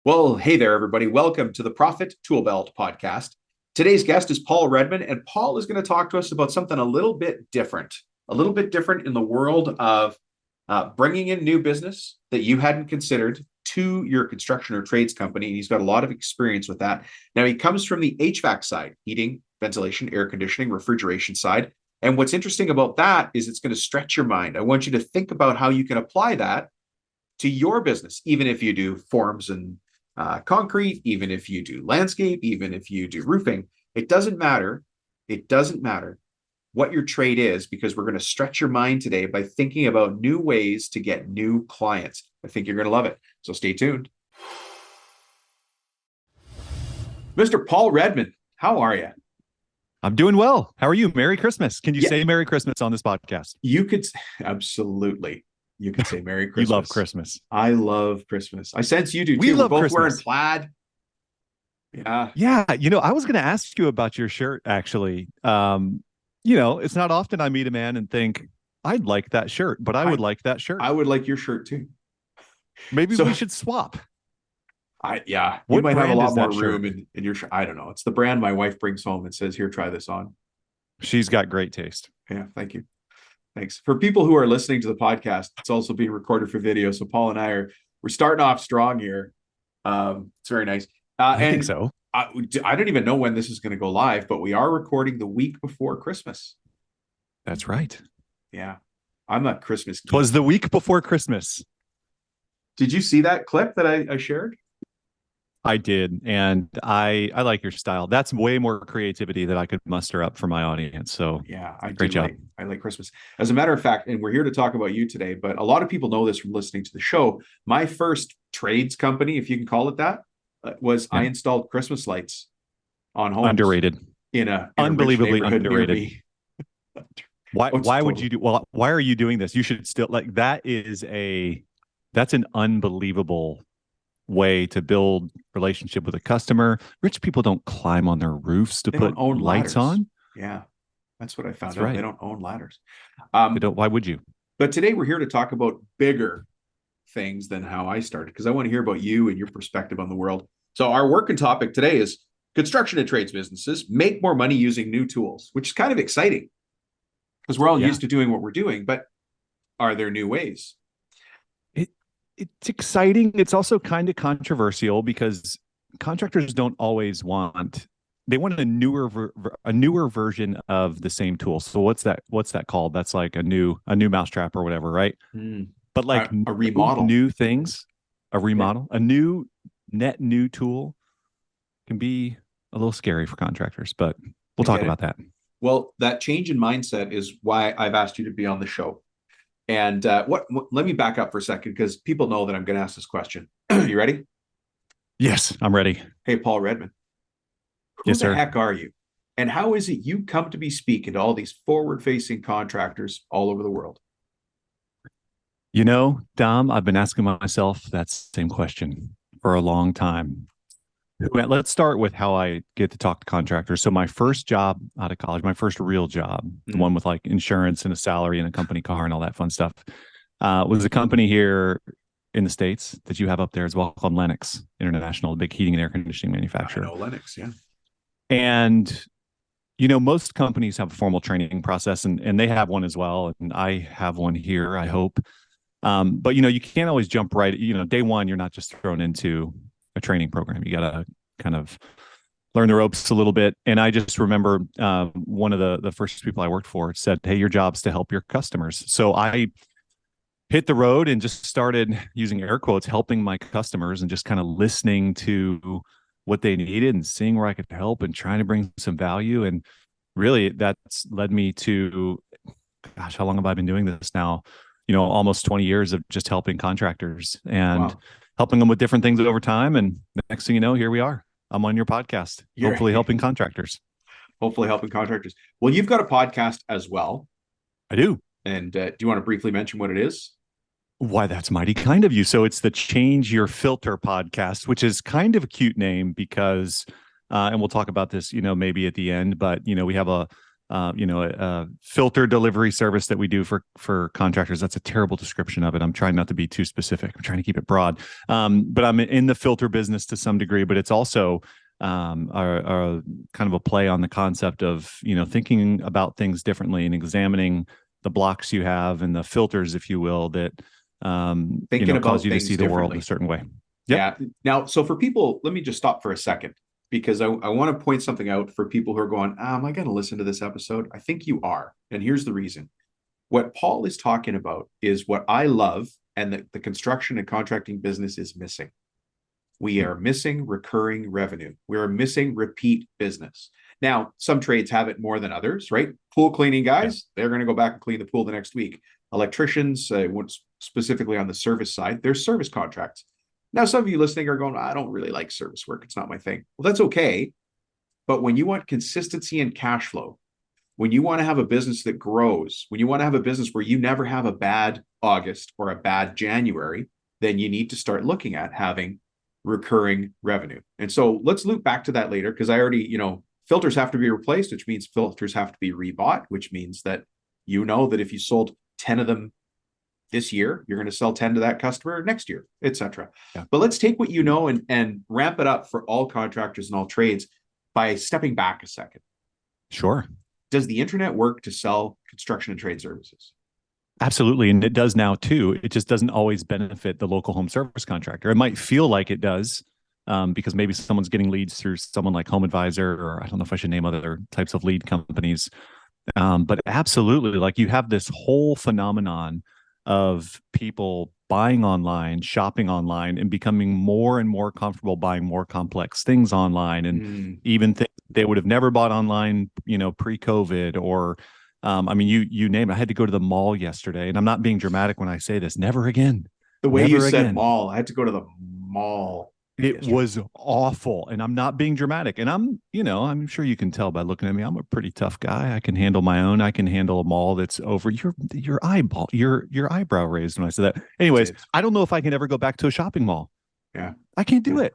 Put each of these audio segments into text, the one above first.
Well, hey there, everybody. Welcome to the Profit Tool Belt podcast. Today's guest is Paul Redman, and Paul is going to talk to us about something a little bit different in the world of bringing in new business that you hadn't considered to your construction or trades company. And he's got a lot of experience with that. Now, he comes from the HVAC side, heating, ventilation, air conditioning, refrigeration side. And what's interesting about that is it's going to stretch your mind. I want you to think about how you can apply that to your business, even if you do forms and concrete, even if you do landscape, even if you do roofing. It doesn't matter. It doesn't matter what your trade is, because we're going to stretch your mind today by thinking about new ways to get new clients. I think you're going to love it. So stay tuned. Mr. Paul Redman, how are you? I'm doing well. How are you? Merry Christmas. Can you say Merry Christmas on this podcast? You could, absolutely. You can say Merry Christmas. You love Christmas. I love Christmas. I sense you do too. We love We're both Christmas. wearing plaid. Yeah. Yeah. I was going to ask you about your shirt, actually. It's not often I meet a man and think, I'd like that shirt, but I would like that shirt. I would like your shirt too. Maybe we should swap. You might have a lot more room in your shirt. I don't know. It's the brand my wife brings home and says, here, try this on. She's got great taste. Yeah. Thank you. Thanks. For people who are listening to the podcast, it's also being recorded for video. So Paul and we're starting off strong here. It's very nice. I think so. I don't even know when this is going to go live, but we are recording the week before Christmas. That's right. Yeah. I'm a Christmas geek. It was the week before Christmas. Did you see that clip that I shared? I did, and I like your style. That's way more creativity that I could muster up for my audience. So yeah, great job. I like Christmas. As a matter of fact, and we're here to talk about you today, but a lot of people know this from listening to the show. My first trades company, if you can call it that, I installed Christmas lights on homes. Underrated. In a unbelievably underrated. Why would you do? Well, why are you doing this? You should still that's an unbelievable way to build relationship with a customer. Rich people don't climb on their roofs to put lights on. Yeah, that's what I found out. Right. They don't own ladders. Why would you? But today we're here to talk about bigger things than how I started, because I want to hear about you and your perspective on the world. So our working topic today is construction and trades businesses make more money using new tools, which is kind of exciting because we're all used to doing what we're doing, but are there new ways? It's exciting. It's also kind of controversial because contractors don't always they want a newer version of the same tool. So what's that called? That's like a new mousetrap or whatever, right? But like a remodel, new things, a new tool can be a little scary for contractors, but we'll talk about that. Well, that change in mindset is why I've asked you to be on the show. And let me back up for a second, because people know that I'm going to ask this question. You ready? Yes, I'm ready. Hey, Paul Redman. Who the heck are you? And how is it you come to be speaking to all these forward-facing contractors all over the world? Dom, I've been asking myself that same question for a long time. Let's start with how I get to talk to contractors. So my first job out of college, my first real job, the one with like insurance and a salary and a company car and all that fun stuff, was a company here in the States that you have up there as well, called Lennox International, a big heating and air conditioning manufacturer. I know Lennox, yeah. And, most companies have a formal training process, and they have one as well. And I have one here, I hope. But, you can't always jump right. Day one, you're not just thrown into a training program. You got to kind of learn the ropes a little bit. And I just remember one of the first people I worked for said, hey, your job's to help your customers. So I hit the road and just started, using air quotes, helping my customers and just kind of listening to what they needed and seeing where I could help and trying to bring some value. And really that's led me to, gosh, how long have I been doing this now? Almost 20 years of just helping contractors and helping them with different things over time. And the next thing you know, here we are. I'm on your podcast, hopefully helping contractors. Well, you've got a podcast as well. I do. And do you want to briefly mention what it is? Why, that's mighty kind of you. So it's the Change Your Filter podcast, which is kind of a cute name because, and we'll talk about this, maybe at the end, but, we have a a filter delivery service that we do for contractors. That's a terrible description of it. I'm trying not to be too specific. I'm trying to keep it broad. But I'm in the filter business to some degree, but it's also a kind of a play on the concept of, thinking about things differently and examining the blocks you have and the filters, if you will, that Thinking about cause you to things see the world in differently. a certain way. Yeah. Now, so for people, let me just stop for a second because I want to point something out for people who are going, am I going to listen to this episode? I think you are. And here's the reason. What Paul is talking about is what I love and the construction and contracting business is missing. We are missing recurring revenue. We are missing repeat business. Now, some trades have it more than others, right? Pool cleaning guys, they're going to go back and clean the pool the next week. Electricians, specifically on the service side, there's service contracts. Now, some of you listening are going, I don't really like service work. It's not my thing. Well, that's okay. But when you want consistency and cash flow, when you want to have a business that grows, when you want to have a business where you never have a bad August or a bad January, then you need to start looking at having recurring revenue. And so let's loop back to that later because I already, filters have to be replaced, which means filters have to be rebought, which means that that if you sold 10 of them this year, you're going to sell 10 to that customer next year, etc. Yeah. But let's take what you know and ramp it up for all contractors and all trades by stepping back a second. Sure. Does the internet work to sell construction and trade services? Absolutely. And it does now too. It just doesn't always benefit the local home service contractor. It might feel like it does because maybe someone's getting leads through someone like Home Advisor, or I don't know if I should name other types of lead companies. But absolutely, like you have this whole phenomenon of people buying online, shopping online, and becoming more and more comfortable buying more complex things online, and even things they would have never bought online, pre-COVID, or you name it. I had to go to the mall yesterday, and I'm not being dramatic when I say this. Never again. The way Never you said again. mall, I had to go to the mall. It was awful, and I'm not being dramatic. And I'm sure you can tell by looking at me. I'm a pretty tough guy. I can handle my own. I can handle a mall that's over your eyebrow raised when I said that. Anyways, I don't know if I can ever go back to a shopping mall. Yeah, I can't do it.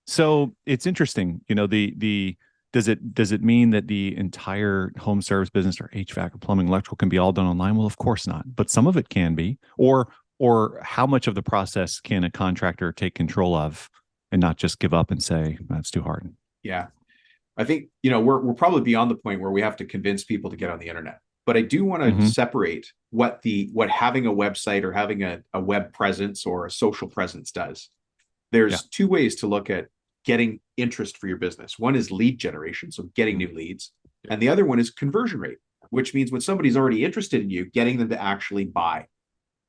So it's interesting. Does it mean that the entire home service business or HVAC or plumbing, electrical can be all done online? Well, of course not. But some of it can be. Or how much of the process can a contractor take control of and not just give up and say, that's too hard? Yeah. I think, we're probably beyond the point where we have to convince people to get on the internet. But I do want to separate what having a website or having a web presence or a social presence does. There's two ways to look at getting interest for your business. One is lead generation, so getting new leads. And the other one is conversion rate, which means when somebody's already interested in you, getting them to actually buy,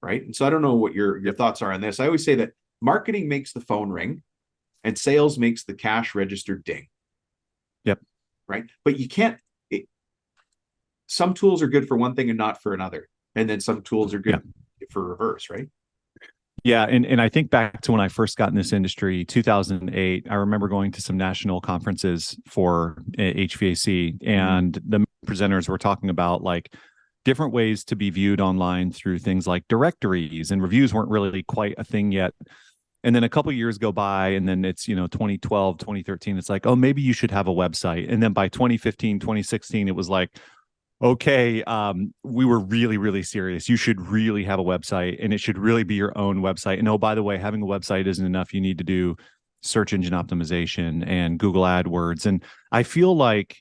right? And so I don't know what your thoughts are on this. I always say that marketing makes the phone ring and sales makes the cash register ding. Yep. Right. But you can't, some tools are good for one thing and not for another. And then some tools are good for reverse, right? Yeah. And I think back to when I first got in this industry, 2008, I remember going to some national conferences for HVAC, and the presenters were talking about like different ways to be viewed online through things like directories, and reviews weren't really quite a thing yet. And then a couple of years go by, and then it's, 2012, 2013. It's like, oh, maybe you should have a website. And then by 2015, 2016, it was like, okay, we were really, really serious. You should really have a website, and it should really be your own website. And oh, by the way, having a website isn't enough. You need to do search engine optimization and Google AdWords. And I feel like,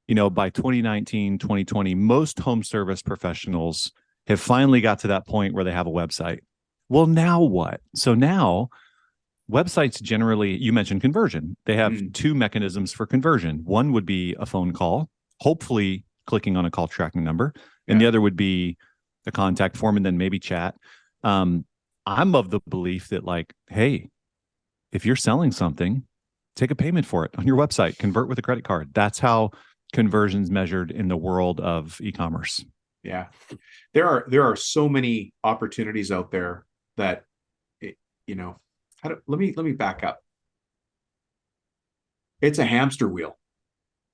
by 2019, 2020, most home service professionals have finally got to that point where they have a website. Well, now what? So now websites generally, you mentioned conversion. They have two mechanisms for conversion. One would be a phone call, hopefully clicking on a call tracking number. And the other would be the contact form, and then maybe chat. I'm of the belief that like, hey, if you're selling something, take a payment for it on your website, convert with a credit card. That's how conversions measured in the world of e-commerce. Yeah. There are so many opportunities out there that, let me back up. It's a hamster wheel.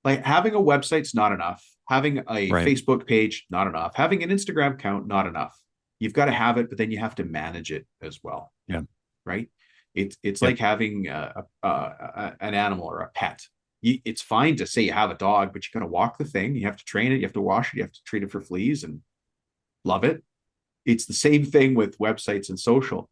Like having a website's not enough. Having a Facebook page, not enough. Having an Instagram account, not enough. You've got to have it, but then you have to manage it as well. Yeah. Right. It's like having an animal or a pet. it's fine to say you have a dog, but you got to walk the thing. You have to train it. You have to wash it. You have to treat it for fleas and love it. It's the same thing with websites and social.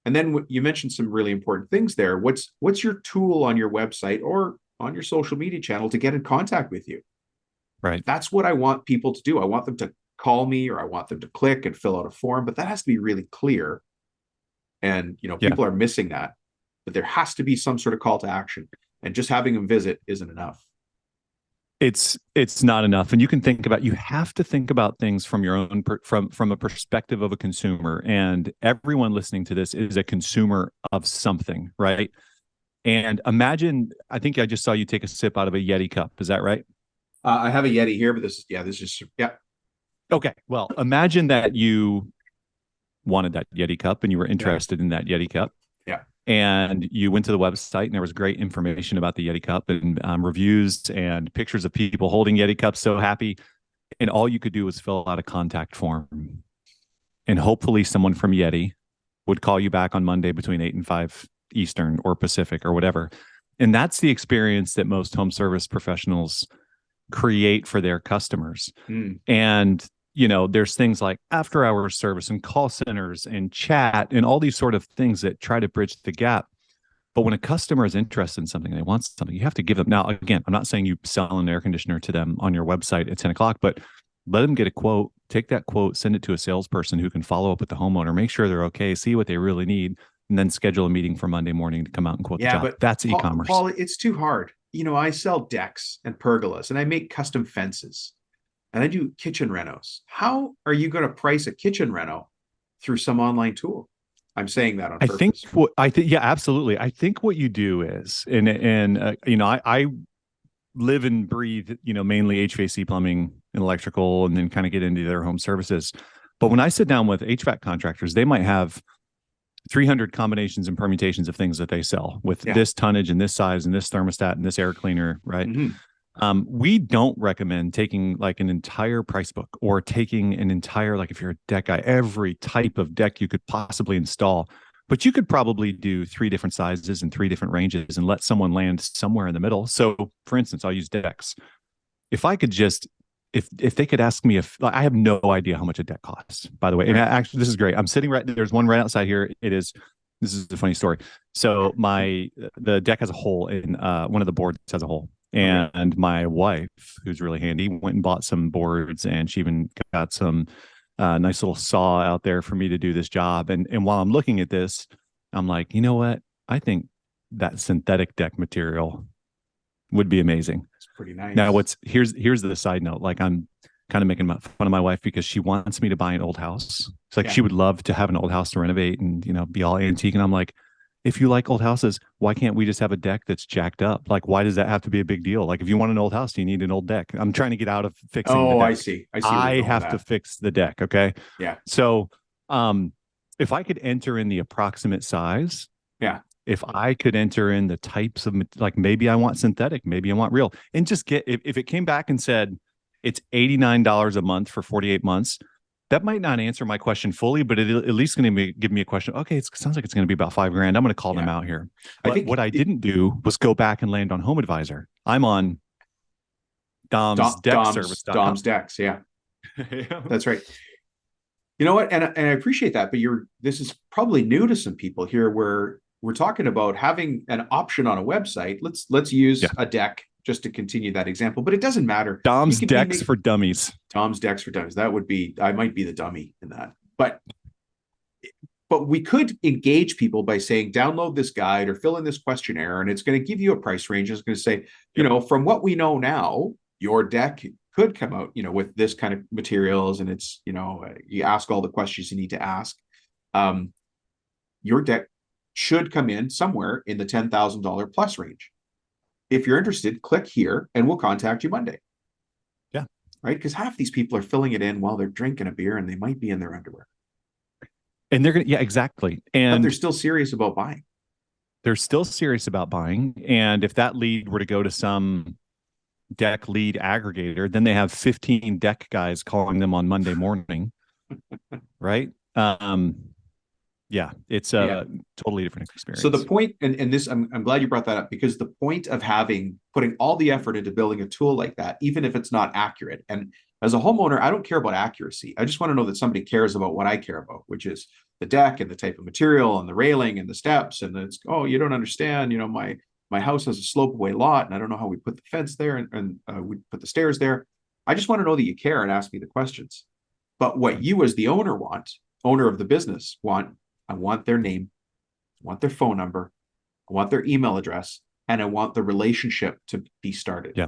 And then you mentioned some really important things there. What's your tool on your website or on your social media channel to get in contact with you? Right. That's what I want people to do. I want them to call me, or I want them to click and fill out a form, but that has to be really clear. And, Yeah. people are missing that, but there has to be some sort of call to action, and just having them visit isn't enough. It's not enough. And you have to think about things from your own, from a perspective of a consumer. And everyone listening to this is a consumer of something, right? And imagine, I think I just saw you take a sip out of a Yeti cup. Is that right? I have a Yeti here, but this is, yeah. Okay. Well, imagine that you wanted that Yeti cup and you were Yeah. interested in that Yeti cup. Yeah. And you went to the website and there was great information about the Yeti cup and reviews and pictures of people holding Yeti cups so happy. And all you could do was fill out a contact form. And hopefully someone from Yeti would call you back on Monday between 8 and 5 Eastern or Pacific or whatever. And that's the experience that most home service professionals create for their customers. And there's things like after hours service and call centers and chat and all these sort of things that try to bridge the gap. But when a customer is interested in something, they want something, you have to give them. Now, again, I'm not saying you sell an air conditioner to them on your website at 10 o'clock, but let them get a quote, take that quote, send it to a salesperson who can follow up with the homeowner, make sure they're okay, see what they really need, and then schedule a meeting for Monday morning to come out and quote the job. But that's e-commerce. Paul, it's too hard. I sell decks and pergolas, and I make custom fences, and I do kitchen renos. How are you going to price a kitchen reno through some online tool? I'm saying that on purpose. Yeah, absolutely. I think what you do is, I live and breathe, mainly HVAC, plumbing, and electrical, and then kind of get into their home services. But when I sit down with HVAC contractors, they might have 300 combinations and permutations of things that they sell with this tonnage and this size and this thermostat and this air cleaner, right? We don't recommend taking like an entire price book or taking an entire, like if you're a deck guy, every type of deck you could possibly install. But you could probably do 3 different sizes and 3 different ranges and let someone land somewhere in the middle. So for instance, I'll use decks. If I could just, if they could ask me I have no idea how much a deck costs, by the way. And actually, this is great. I'm sitting there's one right outside here. This is a funny story. So the deck has a hole in, one of the boards has a hole. And my wife, who's really handy, went and bought some boards, and she even got some nice little saw out there for me to do this job. And while I'm looking at this, I'm like, you know what? I think that synthetic deck material would be amazing. It's pretty nice. Now, here's the side note. Like, I'm kind of making fun of my wife because she wants me to buy an old house. It's like she would love to have an old house to renovate and be all antique. And I'm like, if you like old houses, why can't we just have a deck that's jacked up? Like, why does that have to be a big deal? Like, if you want an old house, you need an old deck. I'm trying to get out of fixing the deck. I see. I have to fix the deck. Okay. Yeah. So, if I could enter in the approximate size, if I could enter in the types of, like, maybe I want synthetic, maybe I want real, and just if it came back and said it's $89 a month for 48 months, that might not answer my question fully, but it at least going to give me a question. Okay, it sounds like it's going to be about $5,000. I'm going to call them out here. But what I didn't do was go back and land on Home Advisor. I'm on Dom's Deck Service. Dom's Decks, yeah. That's right. You know what? And I appreciate that, but this is probably new to some people here, where we're talking about having an option on a website. Let's use a deck just to continue that example, but it doesn't matter. Dom's Decks for Dummies. Dom's Decks for Dummies. I might be the dummy in that, but we could engage people by saying, download this guide or fill in this questionnaire, and it's going to give you a price range. It's going to say, from what we know now, your deck could come out, with this kind of materials, and it's, you ask all the questions you need to ask. Your deck should come in somewhere in the $10,000 plus range. If you're interested, click here and we'll contact you Monday. Yeah. Right? Because half these people are filling it in while they're drinking a beer, and they might be in their underwear. And they're going to, exactly. And but they're still serious about buying. They're still serious about buying. And if that lead were to go to some deck lead aggregator, then they have 15 deck guys calling them on Monday morning. Right. Yeah, it's Yeah. a totally different So the experience. point, and this, I'm glad you brought that up, because the point of putting all the effort into building a tool like that, even if it's not accurate, and as a homeowner, I don't care about accuracy. I just want to know that somebody cares about what I care about, which is the deck and the type of material and the railing and the steps. And it's, oh, you don't understand, my house has a slope away lot, and I don't know how we put the fence there, and we put the stairs there. I just want to know that you care and ask me the questions. But what you as the owner of the business I want their name, I want their phone number, I want their email address, and I want the relationship to be started. Yeah.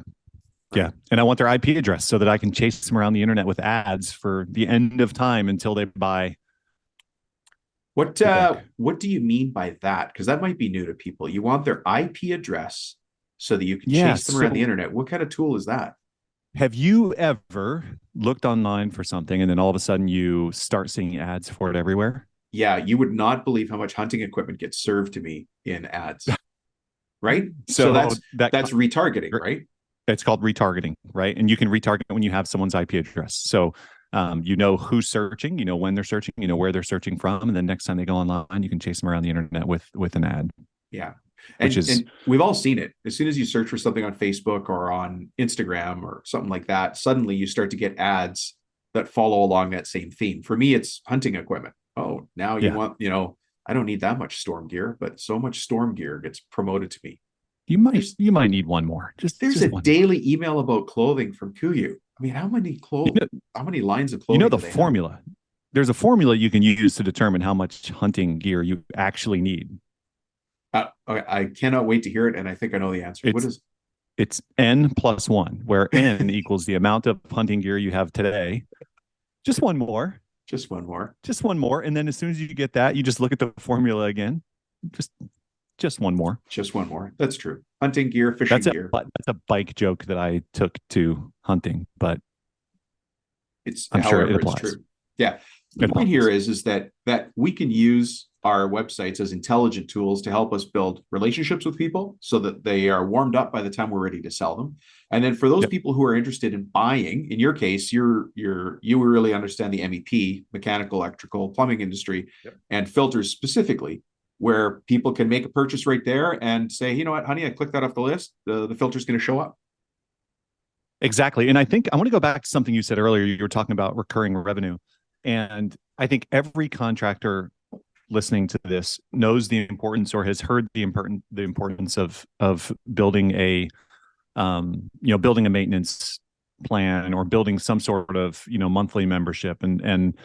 Right. Yeah. And I want their IP address so that I can chase them around the internet with ads for the end of time until they buy What the deck. what do you mean by that? Because that might be new to people. You want their IP address so that you can Yeah. chase them around the So internet. What kind of tool is that? have you ever looked online for something and then all of a sudden you start seeing ads for it everywhere? Yeah, you would not believe how much hunting equipment gets served to me in ads. Right? So So that's retargeting, right? it's called retargeting, right? And you can retarget when you have someone's IP address. So you know who's searching, you know when they're searching, you know where they're searching from, and then next time they go online, you can chase them around the internet with an ad. Yeah. Which is And we've all seen it. As soon as you search for something on Facebook or on Instagram or something like that, suddenly you start to get ads that follow along that same theme. For me, it's hunting equipment. Oh, now you yeah. want, I don't need that much storm gear, but so much storm gear gets promoted to me. You There's you might need one more. there's a Just one more. daily email about clothing from Kuyu. I mean, You know, how many lines of you know clothing the do they have? formula. There's a formula you can use to determine how much hunting gear you actually need. Okay, I cannot wait to hear it, and I think I know the answer. What It's is it's N plus one, where N equals the amount of hunting gear you have today. Just one more. just one more? Just one more. And then as soon as you get that, you just look at the formula again. Just just one more. Just one more. That's true. Hunting gear, fishing gear. That's a bike joke that I took to hunting, but It's I'm sure it however it's applies. true. Yeah. The It point here applies. is that we can use our websites as intelligent tools to help us build relationships with people so that they are warmed up by the time we're ready to sell them. And then for those Yep. people who are interested in buying, in your case, you really understand the MEP, mechanical, electrical, plumbing industry, Yep. and filters specifically, where people can make a purchase right there and say, you know what, honey, I clicked that off the list. The filter's going to show up. Exactly. And I think I want to go back to something you said earlier. You were talking about recurring revenue. And I think every contractor listening to this knows the importance or has heard the importance of building a building a maintenance plan or building some sort of monthly membership, and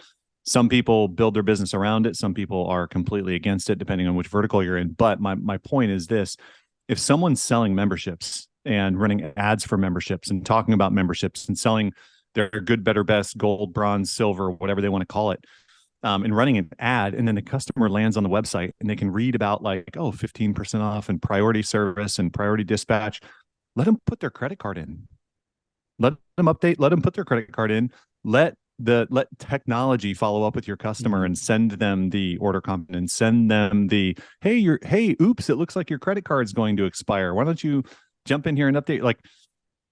some people build their business around it, some people are completely against it depending on which vertical you're in. But my point is this: if someone's selling memberships and running ads for memberships and talking about memberships and selling their good, better, best, gold, bronze, silver, whatever they want to call it, and running an ad, and then the customer lands on the website and they can read about 15% off and priority service and priority dispatch, let them put their credit card in. Let them put their credit card in. Let technology follow up with your customer and send them the order confidence, send them the, hey, oops, it looks like your credit card's going to expire. Why don't you jump in here and update?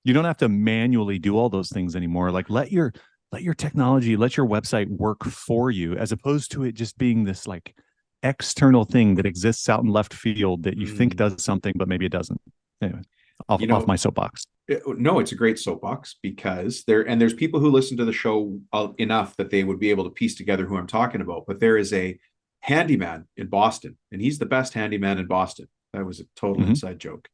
You don't have to manually do all those things anymore. Let your technology, let your website work for you, as opposed to it just being this external thing that exists out in left field that you think does something, but maybe it doesn't. Anyway, off my soapbox. No, it's a great soapbox because there's people who listen to the show enough that they would be able to piece together who I'm talking about. But there is a handyman in Boston, and he's the best handyman in Boston. That was a total inside joke.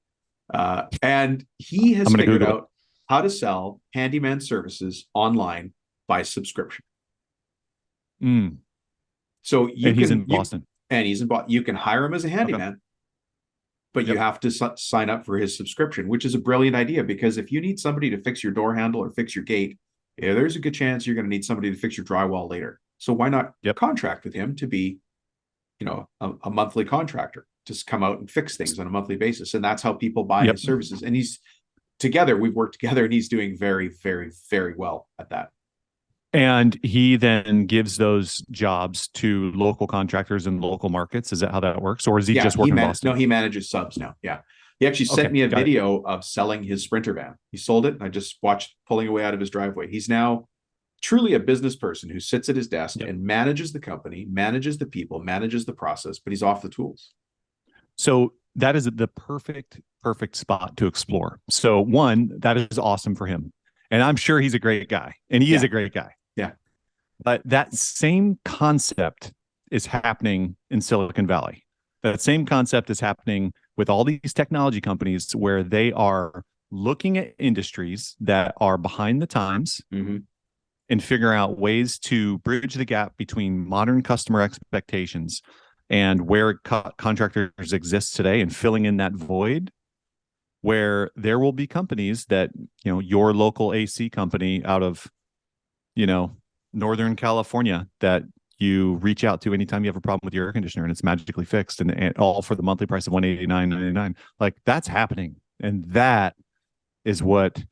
And he has figured out how to sell handyman services online by subscription. So he's in Boston. You can hire him as a handyman, but you have to sign up for his subscription, which is a brilliant idea, because if you need somebody to fix your door handle or fix your gate, there's a good chance you're going to need somebody to fix your drywall later. So why not contract with him to be, a monthly contractor, just come out and fix things on a monthly basis. And that's how people buy his services. And we've worked together, and he's doing very, very, very well at that. And he then gives those jobs to local contractors in local markets. Is that how that works? Or is he just working in Boston? No, he manages subs now. Yeah. He actually sent me a video of selling his Sprinter van. He sold it, and I just watched pulling away out of his driveway. He's now truly a business person who sits at his desk Yep. and manages the company, manages the people, manages the process, but he's off the tools. So that is the perfect spot to explore. So one, that is awesome for him. And I'm sure he's a great guy, and he is Yeah. a great guy. Yeah. But that same concept is happening in Silicon Valley. That same concept is happening with all these technology companies where they are looking at industries that are behind the times Mm-hmm. and figure out ways to bridge the gap between modern customer expectations and where contractors exist today, and filling in that void where there will be companies that, your local AC company out of, Northern California, that you reach out to anytime you have a problem with your air conditioner, and it's magically fixed, and all for the monthly price of $189.99. Like, that's happening. And that is what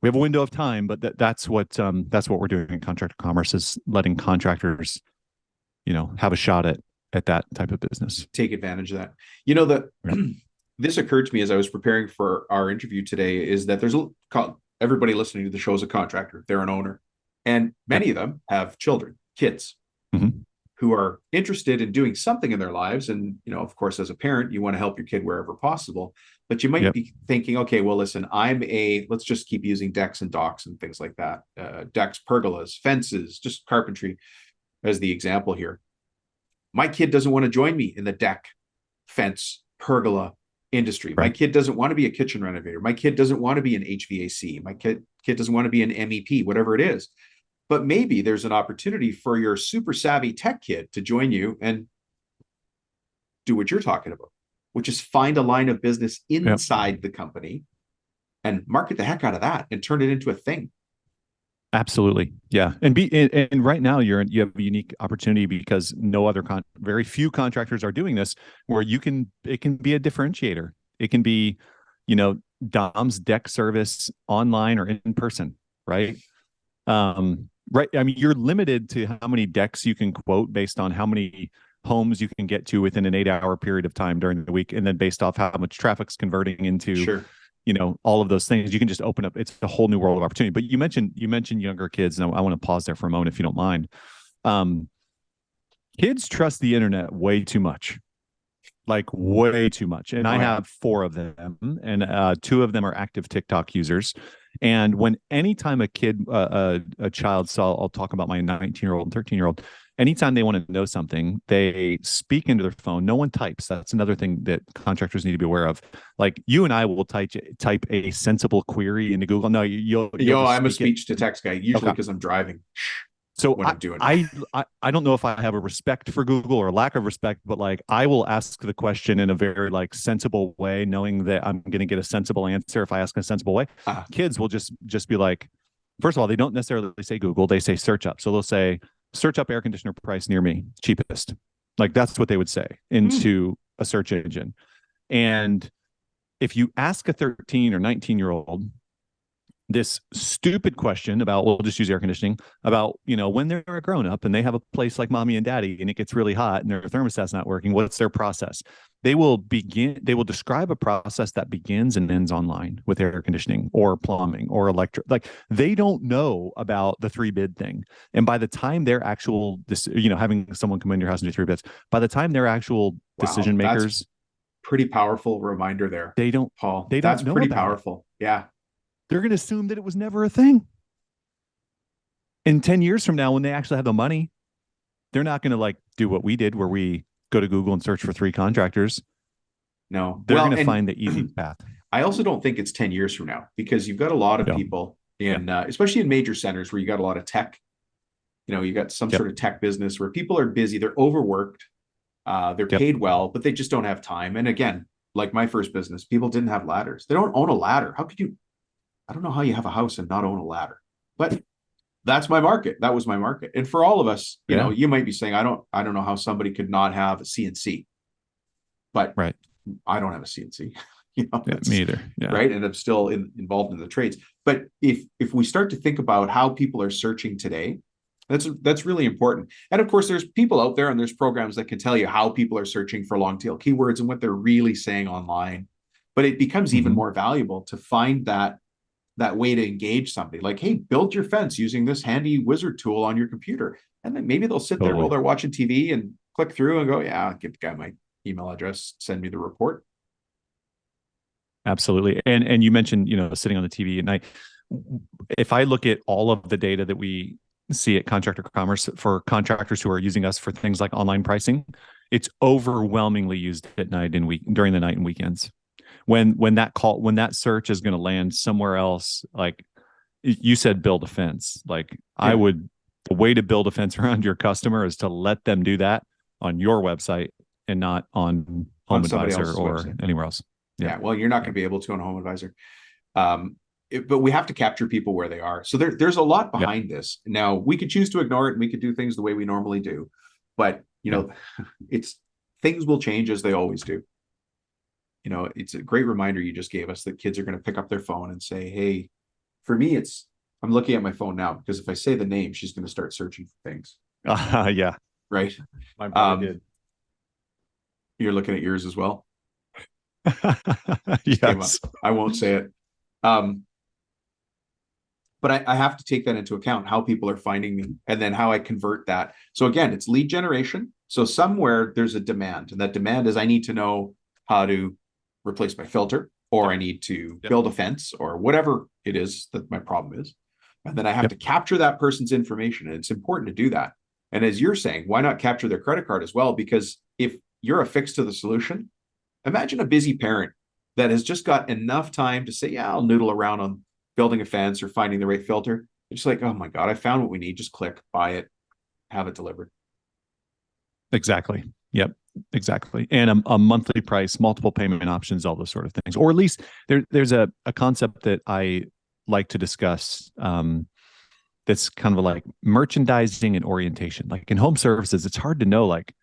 we have a window of time, but that's what we're doing in contractor commerce, is letting contractors, have a shot at that type of business. Take advantage of that. You know, that this occurred to me as I was preparing for our interview today, is that everybody listening to the show is a contractor. They're an owner. And many of them have children, kids, mm-hmm. who are interested in doing something in their lives. And, of course, as a parent, you want to help your kid wherever possible. But you might be thinking, okay, well, listen, let's just keep using decks and docks and things like that. Decks, pergolas, fences, just carpentry as the example here. My kid doesn't want to join me in the deck, fence, pergola industry. Right. My kid doesn't want to be a kitchen renovator. My kid doesn't want to be an HVAC. My kid doesn't want to be an MEP, whatever it is. But maybe there's an opportunity for your super savvy tech kid to join you and do what you're talking about, which is find a line of business inside the company and market the heck out of that and turn it into a thing. Absolutely. Yeah. And right now you have a unique opportunity, because very few contractors are doing this, where it can be a differentiator. It can be, Dom's deck service online or in person. Right. Right. I mean, you're limited to how many decks you can quote based on how many homes you can get to within an 8-hour period of time during the week. And then based off how much traffic's converting into, sure, all of those things, you can just open up. It's a whole new world of opportunity. But you mentioned younger kids, and I want to pause there for a moment, if you don't mind. Kids trust the internet way too much, like way too much. And I have 4 of them, and 2 of them are active TikTok users. And anytime a child I'll talk about my 19-year-old and 13-year-old, anytime they want to know something, they speak into their phone. No one types. That's another thing that contractors need to be aware of. Like, you and I will type a sensible query into Google. No, I'm a speech to text guy, usually because I'm driving. So what I'm doing. I don't know if I have a respect for Google or lack of respect, but like, I will ask the question in a very sensible way, knowing that I'm going to get a sensible answer if I ask in a sensible way. Kids will just be like, first of all, they don't necessarily say Google, they say search up. So they'll say, search up air conditioner price near me, cheapest. Like, that's what they would say into a search engine. And if you ask a 13 or 19-year-old this stupid question about, we'll just use air conditioning, about, when they're a grown up and they have a place like mommy and daddy and it gets really hot and their thermostat's not working, what's their process? They will describe a process that begins and ends online with air conditioning or plumbing or electric. Like, they don't know about the 3-bid thing. And by the time they're having someone come in your house and do 3 bids, by the time they're actual decision makers, pretty powerful reminder there. They don't, Paul. They that's don't know pretty about powerful. It. Yeah. They're going to assume that it was never a thing. In 10 years from now, when they actually have the money, they're not going to do what we did, where we go to Google and search for 3 contractors. No, they're going to find the easy path. I also don't think it's 10 years from now, because you've got a lot of people in, especially in major centers where you got a lot of tech. You got some sort of tech business where people are busy, they're overworked, they're paid well, but they just don't have time. And again, like my first business, people didn't have ladders. They don't own a ladder. How could you? I don't know how you have a house and not own a ladder, but that's my market. That was my market. And for all of us, you might be saying, I don't know how somebody could not have a CNC, but I don't have a CNC. Me either. Yeah. Right. And I'm still involved in the trades. But if we start to think about how people are searching today, that's really important. And of course, there's people out there and there's programs that can tell you how people are searching for long tail keywords and what they're really saying online. But it becomes even more valuable to find that that way to engage somebody. Like, hey, build your fence using this handy wizard tool on your computer. And then maybe they'll sit there while Totally. they're watching TV and click through and go, yeah, I'll give the guy my email address, send me the report. Absolutely. And you mentioned, sitting on the TV at night. If I look at all of the data that we see at Contractor Commerce for contractors who are using us for things like online pricing, it's overwhelmingly used at night and during the night and weekends. When that search is going to land somewhere else, like you said, build a fence. Like Yeah. the way to build a fence around your customer is to let them do that on your website and not on On Home somebody Advisor else's or website. anywhere else. Yeah. Well, you're not going to be able to on Home Advisor. But we have to capture people where they are. So there's a lot Yep. behind this. Now we could choose to ignore it and we could do things the way we normally do, but it's things will change as they always do. It's a great reminder you just gave us that kids are going to pick up their phone and say, hey, for me, I'm looking at my phone now because if I say the name, she's going to start searching for things. Yeah. Right. Mine probably did. You're looking at yours as well. Yes. I won't say it. But I have to take that into account, how people are finding me and then how I convert that. So again, it's lead generation. So somewhere there's a demand, and that demand is I need to know how to replace my filter, or I need to build a fence, or whatever it is that my problem is. And then I have to capture that person's information. And it's important to do that. And as you're saying, why not capture their credit card as well? Because if you're a fix to the solution, imagine a busy parent that has just got enough time to say, yeah, I'll noodle around on building a fence or finding the right filter. It's like, oh my God, I found what we need. Just click, buy it, have it delivered. Exactly. Yep. Exactly. And a monthly price, multiple payment options, all those sort of things. Or at least there's a concept that I like to discuss that's kind of like merchandising and orientation. Like in home services, it's hard to know, like,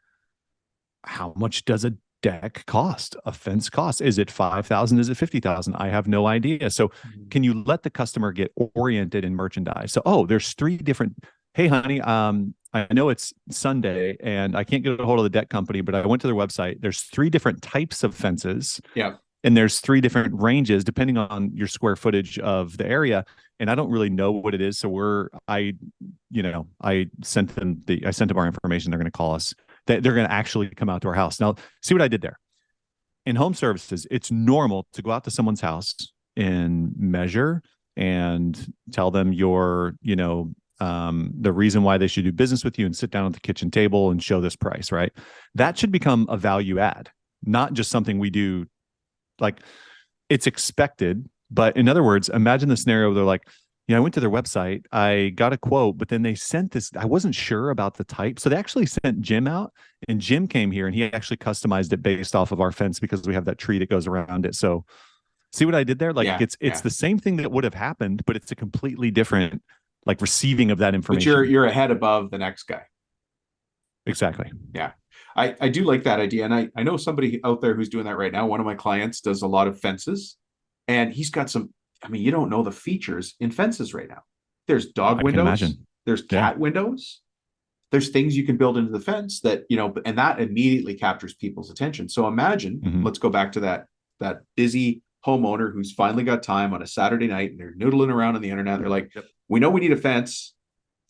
how much does a deck cost, a fence cost? Is it 5,000? Is it 50,000? I have no idea. So can you let the customer get oriented in merchandise? So, there's 3 different, hey honey, I know it's Sunday and I can't get a hold of the deck company, but I went to their website. There's 3 different types of fences. Yeah. And there's 3 different ranges depending on your square footage of the area. And I don't really know what it is. So I sent them our information. They're going to call us. They're going to actually come out to our house. Now, see what I did there. In home services, it's normal to go out to someone's house and measure and tell them the reason why they should do business with you and sit down at the kitchen table and show this price, right? That should become a value add, not just something we do. Like, it's expected, but in other words, imagine the scenario where they're like, I went to their website, I got a quote, but then they sent this. I wasn't sure about the type. So they actually sent Jim out, and Jim came here and he actually customized it based off of our fence because we have that tree that goes around it. So see what I did there? Like it's the same thing that would have happened, but it's a completely different like receiving of that information. But you're ahead above the next guy. Exactly. Yeah. I do like that idea. And I know somebody out there who's doing that right now. One of my clients does a lot of fences, and he's got you don't know the features in fences right now. There's dog windows. There's cat windows. There's things you can build into the fence that, and that immediately captures people's attention. So imagine, let's go back to that busy homeowner who's finally got time on a Saturday night and they're noodling around on the internet. They're like, we know we need a fence.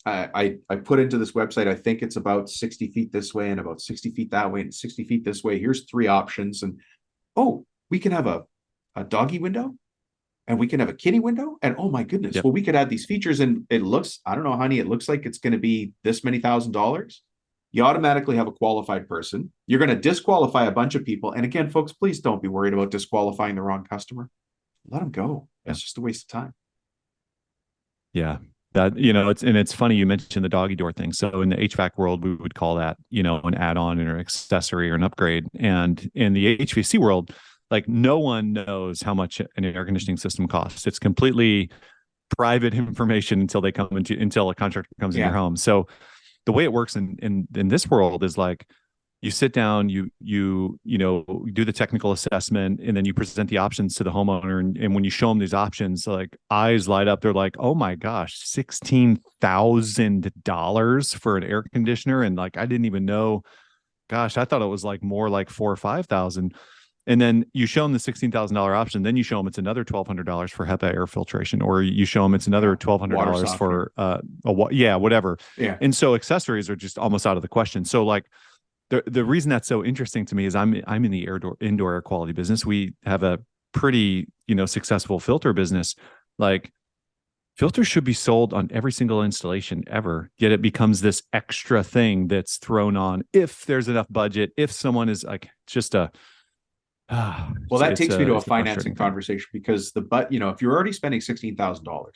I put into this website, I think it's about 60 feet this way and about 60 feet that way and 60 feet this way. Here's 3 options. And, we can have a doggy window. And we can have a kitty window. And oh my goodness, well, we could add these features. And it looks, I don't know, honey, it looks like it's going to be this many $1,000s. You automatically have a qualified person. You're going to disqualify a bunch of people. And again, folks, please don't be worried about disqualifying the wrong customer. Let them go. That's just a waste of time. Yeah. That, it's funny you mentioned the doggy door thing. So in the HVAC world, we would call that, an add-on or accessory or an upgrade. And in the HVAC world, like, no one knows how much an air conditioning system costs. It's completely private information until a contractor comes in your home. So the way it works in this world is like, you sit down, you do the technical assessment, and then you present the options to the homeowner. And when you show them these options, like, eyes light up. They're like, oh my gosh, $16,000 for an air conditioner. And like, I didn't even know, gosh, I thought it was like more like 4,000 or 5,000. And then you show them the $16,000 option. Then you show them it's another $1,200 for HEPA air filtration, or you show them it's another $1,200 for whatever. Yeah. And so accessories are just almost out of the question. So like the reason that's so interesting to me is I'm in the indoor air quality business. We have a pretty successful filter business. Like filters should be sold on every single installation ever, yet it becomes this extra thing that's thrown on if there's enough budget, if someone is like just a well, that takes me to a financing conversation, because if you're already spending $16,000,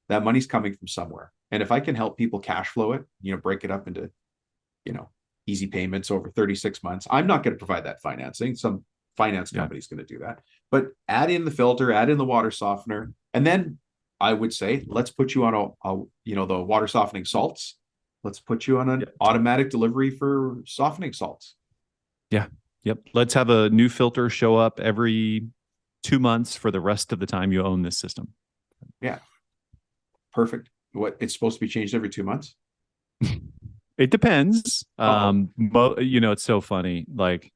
that money's coming from somewhere. And if I can help people cash flow it, break it up into, easy payments over 36 months, I'm not going to provide that financing. Some finance company's going to do that. But add in the filter, add in the water softener, and then I would say, let's put you on the water softening salts. Let's put you on an automatic delivery for softening salts. Yeah. Yep. Let's have a new filter show up every 2 months for the rest of the time you own this system. Yeah. Perfect. It's supposed to be changed every 2 months? It depends. It's so funny. Like,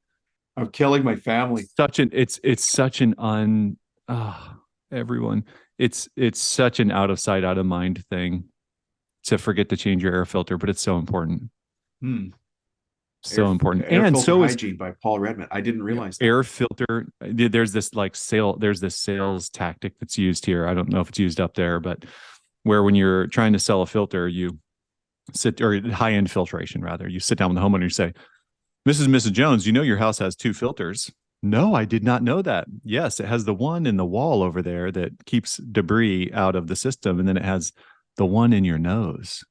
I'm killing my family. It's such an everyone. It's such an out of sight, out of mind thing to forget to change your air filter, but it's so important. So important. Air and filter so hygiene is by Paul Redman. I didn't realize that. Air filter. There's this sales tactic that's used here. I don't know if it's used up there, but where when you're trying to sell a filter, you sit, or high-end filtration rather, you sit down with the homeowner and you say, Mrs. and Mrs. Jones, your house has 2 filters. No, I did not know that. Yes, it has the one in the wall over there that keeps debris out of the system. And then it has the one in your nose.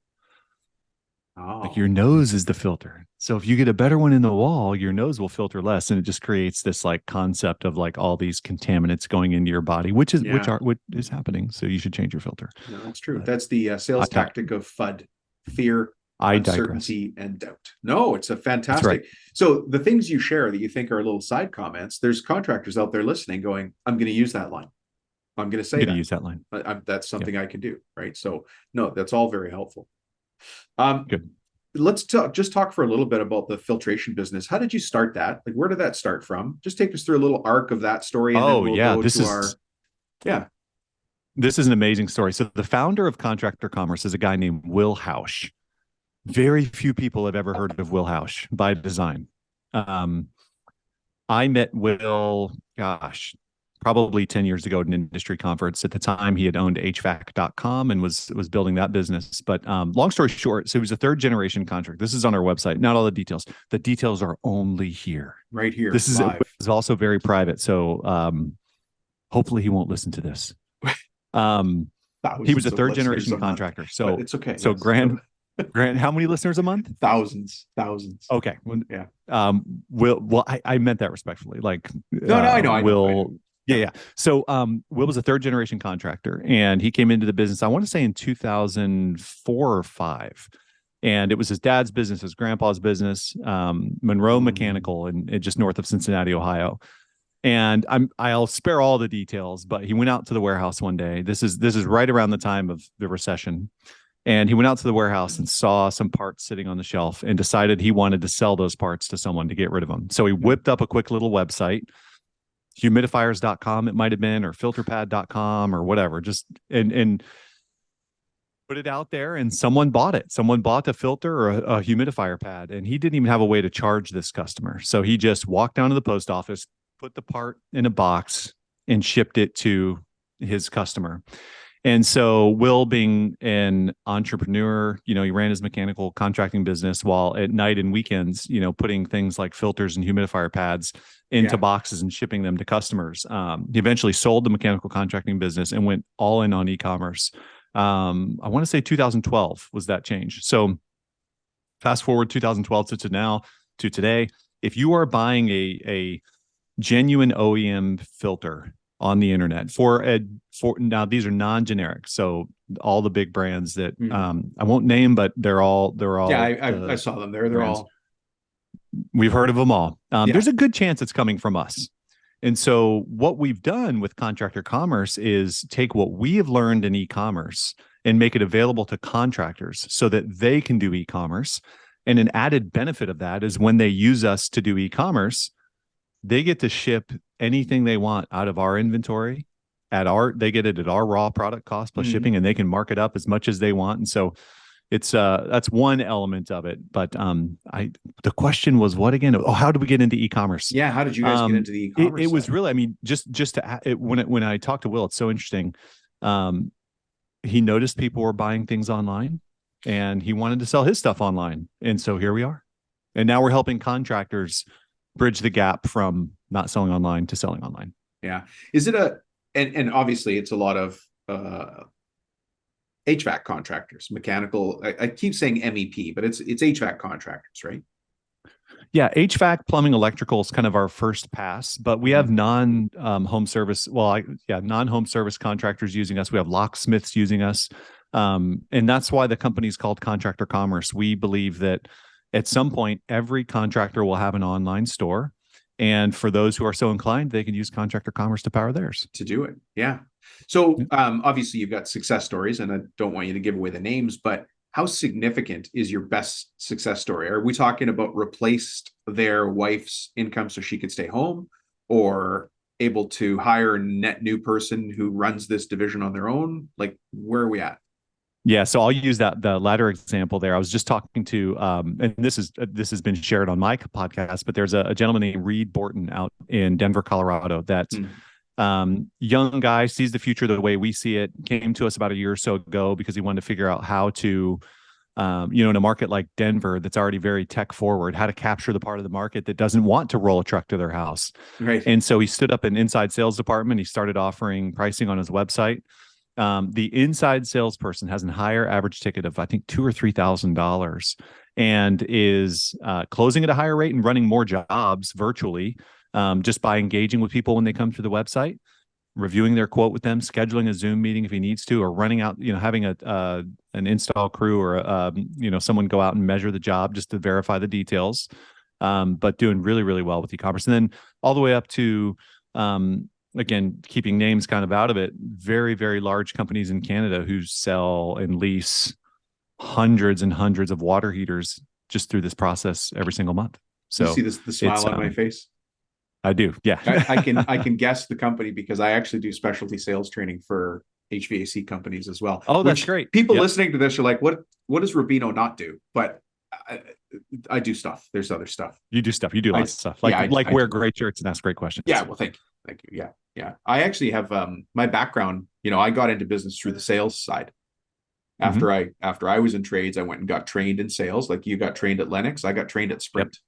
Like your nose is the filter. So if you get a better one in the wall, your nose will filter less. And it just creates this like concept of like all these contaminants going into your body, which is happening. So you should change your filter. No, that's true. That's the sales tactic of FUD: fear, uncertainty, and doubt. No, it's a fantastic. Right. So the things you share that you think are little side comments, there's contractors out there listening going, I'm going to use that line. I'm going to say use that line. That's something I can do. Right. So no, that's all very helpful. Good. Let's talk for a little bit about the filtration business. How did you start that? Like, where did that start from? Just take us through a little arc of that story. And then we'll go to This is an amazing story. So the founder of Contractor Commerce is a guy named Will Hausch. Very few people have ever heard of Will Hausch by design. I met Will, probably 10 years ago at an industry conference. At the time, he had owned HVAC.com and was building that business. But long story short, so he was a 3rd generation contractor. This is on our website. Not all the details. The details are only here. Right here. This is also very private. So hopefully he won't listen to this. He was a 3rd generation contractor. So it's okay. So Grant, how many listeners a month? Thousands. Okay. Yeah. I meant that respectfully. Like, no, I know. Yeah. So Will was a 3rd generation contractor, and he came into the business, I want to say in 2004 or 5. And it was his dad's business, his grandpa's business, Monroe Mechanical, and just north of Cincinnati, Ohio. And I'll spare all the details, but he went out to the warehouse one day. This is right around the time of the recession. And he went out to the warehouse and saw some parts sitting on the shelf and decided he wanted to sell those parts to someone to get rid of them. So he whipped up a quick little website, humidifiers.com it might have been, or filterpad.com or whatever, just and put it out there, and someone bought it. Someone bought a filter or a humidifier pad, and he didn't even have a way to charge this customer. So he just walked down to the post office, put the part in a box, and shipped it to his customer. And so Will, being an entrepreneur, he ran his mechanical contracting business while at night and weekends, putting things like filters and humidifier pads into boxes and shipping them to customers. He eventually sold the mechanical contracting business and went all in on e-commerce. I want to say 2012 was that change. So fast forward 2012 to today, if you are buying a genuine OEM filter on the internet for now, these are non-generic, so all the big brands that I won't name, but they're all I saw them there. They're brands. All we've heard of them all. There's a good chance it's coming from us. And so what we've done with Contractor Commerce is take what we have learned in e-commerce and make it available to contractors so that they can do e-commerce. And an added benefit of that is when they use us to do e-commerce, they get to ship anything they want out of our inventory they get it at our raw product cost plus Mhm. shipping, and they can mark it up as much as they want. And so it's that's one element of it. But the question was what again? Oh, how did we get into e-commerce? Yeah. How did you guys get into the It e-commerce was side? really, I mean, just to when I talked to Will, it's so interesting. Um, he noticed people were buying things online, and he wanted to sell his stuff online, and so here we are. And now we're helping contractors bridge the gap from not selling online to selling online. Yeah. Is it and obviously it's a lot of HVAC contractors, mechanical. I keep saying MEP, but it's HVAC contractors, right? Yeah, HVAC, plumbing, electrical is kind of our first pass, but we have Mhm. non home service. Well, non home service contractors using us. We have locksmiths using us, and that's why the company is called Contractor Commerce. We believe that at some point every contractor will have an online store, and for those who are so inclined, they can use Contractor Commerce to power theirs. To do it. Yeah. So obviously you've got success stories, and I don't want you to give away the names, but how significant is your best success story? Are we talking about replaced their wife's income so she could stay home, or able to hire a net new person who runs this division on their own? Like, where are we at? Yeah, so I'll use the latter example there. I was just talking to, and this has been shared on my podcast, but there's a gentleman named Reed Borton out in Denver, Colorado. That Hmm. young guy sees the future the way we see it. Came to us about a year or so ago because he wanted to figure out how to, in a market like Denver that's already very tech forward, how to capture the part of the market that doesn't want to roll a truck to their house. Right. And so he stood up an inside sales department. He started offering pricing on his website. The inside salesperson has a higher average ticket of I think $2,000 or $3,000, and is closing at a higher rate and running more jobs virtually, just by engaging with people when they come to the website, reviewing their quote with them, scheduling a Zoom meeting if he needs to, or running out, having an install crew or someone go out and measure the job just to verify the details. But doing really, really well with e-commerce, and then all the way up to again, keeping names kind of out of it, very, very large companies in Canada who sell and lease hundreds and hundreds of water heaters just through this process every single month. You see So this the smile it's on my face? I do, yeah. I can guess the company because I actually do specialty sales training for HVAC companies as well. Oh, that's Which great. people Yep, listening to this are like, what does Rubino not do? But I, I do stuff. There's other stuff. you do stuff. You do I lots of stuff, yeah, like I wear do. great shirts and ask great Yeah, questions. well, thank you. Yeah, yeah. I actually have my background. I got into business through the sales side. Hmm. After I was in trades, I went and got trained in sales. Like you got trained at Lennox, I got trained at Yep. Sprint.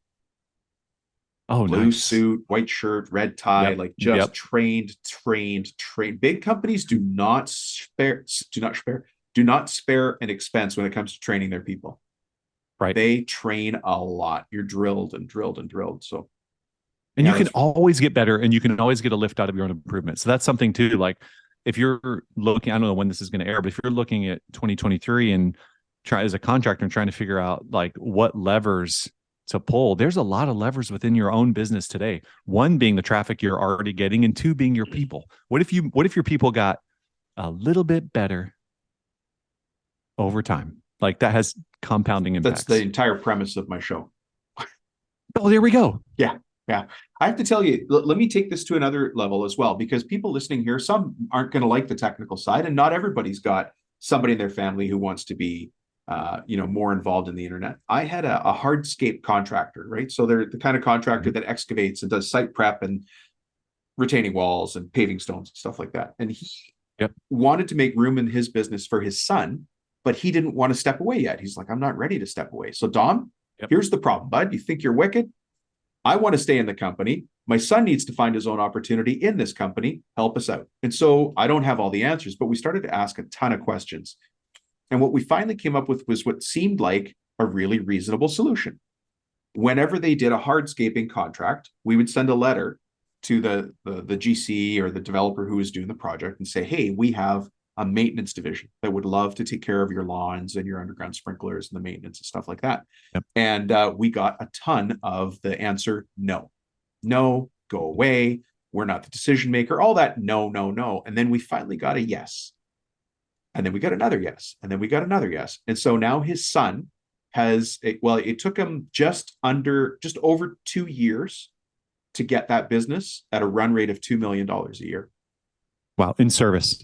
Oh, Blue nice. suit, white shirt, red tie, Yep. like just Yep. trained. Big companies do not spare an expense when it comes to training their people. Right. They train a lot. You're drilled and drilled and drilled. So And you yeah, can that's always get better, and you can always get a lift out of your own improvement. So that's something too. Like if you're looking, I don't know when this is going to air, but if you're looking at 2023 and try as a contractor and trying to figure out like what levers to pull, there's a lot of levers within your own business today. One being the traffic you're already getting, and two being your people. What if your people got a little bit better over time? Like that has compounding that's the impacts. entire premise of my show. Oh, there we go. Yeah. Yeah. I have to tell you, let me take this to another level as well, because people listening here, some aren't going to like the technical side, and not everybody's got somebody in their family who wants to be, more involved in the internet. I had a hardscape contractor, right? So they're the kind of contractor Mhm. that excavates and does site prep and retaining walls and paving stones and stuff like that. And he Yep. wanted to make room in his business for his son, but he didn't want to step away yet. He's like, I'm not ready to step away. So, Dom, Yep. here's the problem, bud. You think you're wicked? I want to stay in the company. My son needs to find his own opportunity in this company. Help us out. And so I don't have all the answers, but we started to ask a ton of questions. And what we finally came up with was what seemed like a really reasonable solution. Whenever they did a hardscaping contract, we would send a letter to the GC or the developer who was doing the project and say, hey, we have a maintenance division that would love to take care of your lawns and your underground sprinklers and the maintenance and stuff like that. Yep. And we got a ton of the answer, no, no, go away. We're not the decision maker, all that, no, no, no. And then we finally got a yes. And then we got another yes. And then we got another yes. And so now his son it took him just over 2 years to get that business at a run rate of $2 million a year Wow. In service.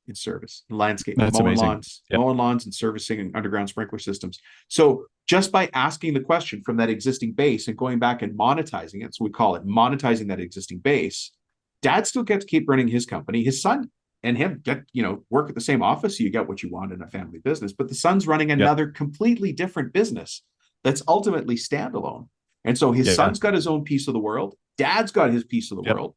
in service, in landscape, That's amazing. Yep. mowing lawns and servicing and underground sprinkler systems. So just by asking the question from that existing base and going back and monetizing it, so we call it monetizing that existing base, dad still gets to keep running his company. His son and him get, work at the same office. So you get what you want in a family business, but the son's running another completely different business that's ultimately standalone. And so his son's got his own piece of the world. Dad's got his piece of the world.